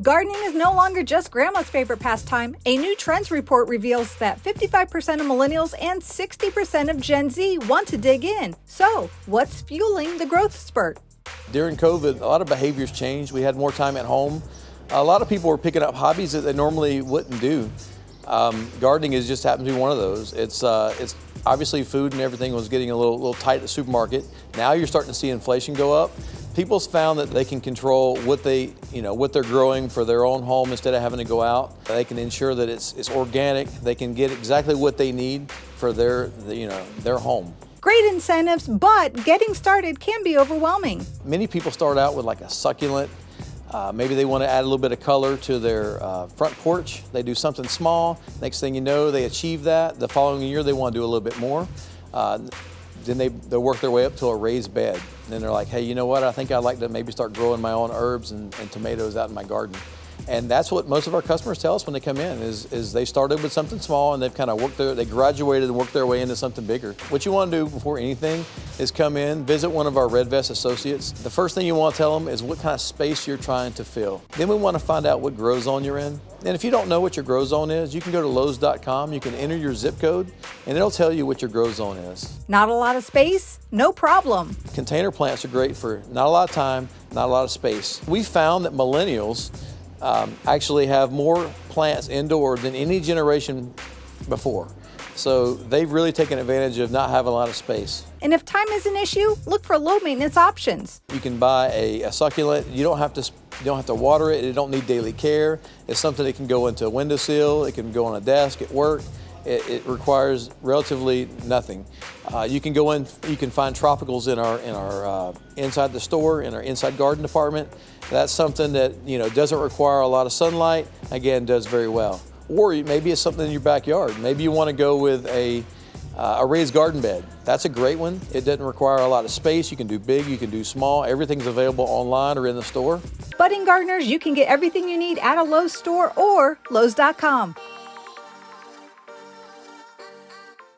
Gardening is no longer just grandma's favorite pastime. A new trends report reveals that 55% of millennials and 60% of Gen Z want to dig in. So, what's fueling the growth spurt? During COVID, a lot of behaviors changed. We had more time at home. A lot of people were picking up hobbies that they normally wouldn't do. Gardening is just happens to be one of those. It's obviously food and everything was getting a little tight at the supermarket. Now you're starting to see inflation go up. People's found that they can control what they're growing for their own home instead of having to go out. They can ensure that it's organic. They can get exactly what they need for their home. Great incentives, but getting started can be overwhelming. Many people start out with like a succulent. Maybe they want to add a little bit of color to their front porch. They do something small. Next thing you know, they achieve that. The following year, they want to do a little bit more. Then they'll work their way up to a raised bed. And then they're like, hey, you know what? I think I'd like to maybe start growing my own herbs and tomatoes out in my garden. And that's what most of our customers tell us when they come in is they started with something small and they've kind of they graduated and worked their way into something bigger. What you want to do before anything is come in, visit one of our Red Vest associates. The first thing you want to tell them is what kind of space you're trying to fill. Then we want to find out what grow zone you're in. And if you don't know what your grow zone is, you can go to Lowe's.com, you can enter your zip code, and it'll tell you what your grow zone is. Not a lot of space? No problem. Container plants are great for not a lot of time, not a lot of space. We found that millennials actually have more plants indoor than any generation before. So they've really taken advantage of not having a lot of space. And if time is an issue, look for low maintenance options. You can buy a succulent. You don't have to water it. It don't need daily care. It's something that can go into a windowsill. It can go on a desk at work. It requires relatively nothing. You can go in. You can find tropicals in our inside the store, in our inside garden department. That's something that doesn't require a lot of sunlight. Again, does very well. Or maybe it's something in your backyard. Maybe you want to go with a raised garden bed. That's a great one. It doesn't require a lot of space. You can do big, you can do small. Everything's available online or in the store. Budding gardeners, you can get everything you need at a Lowe's store or Lowe's.com.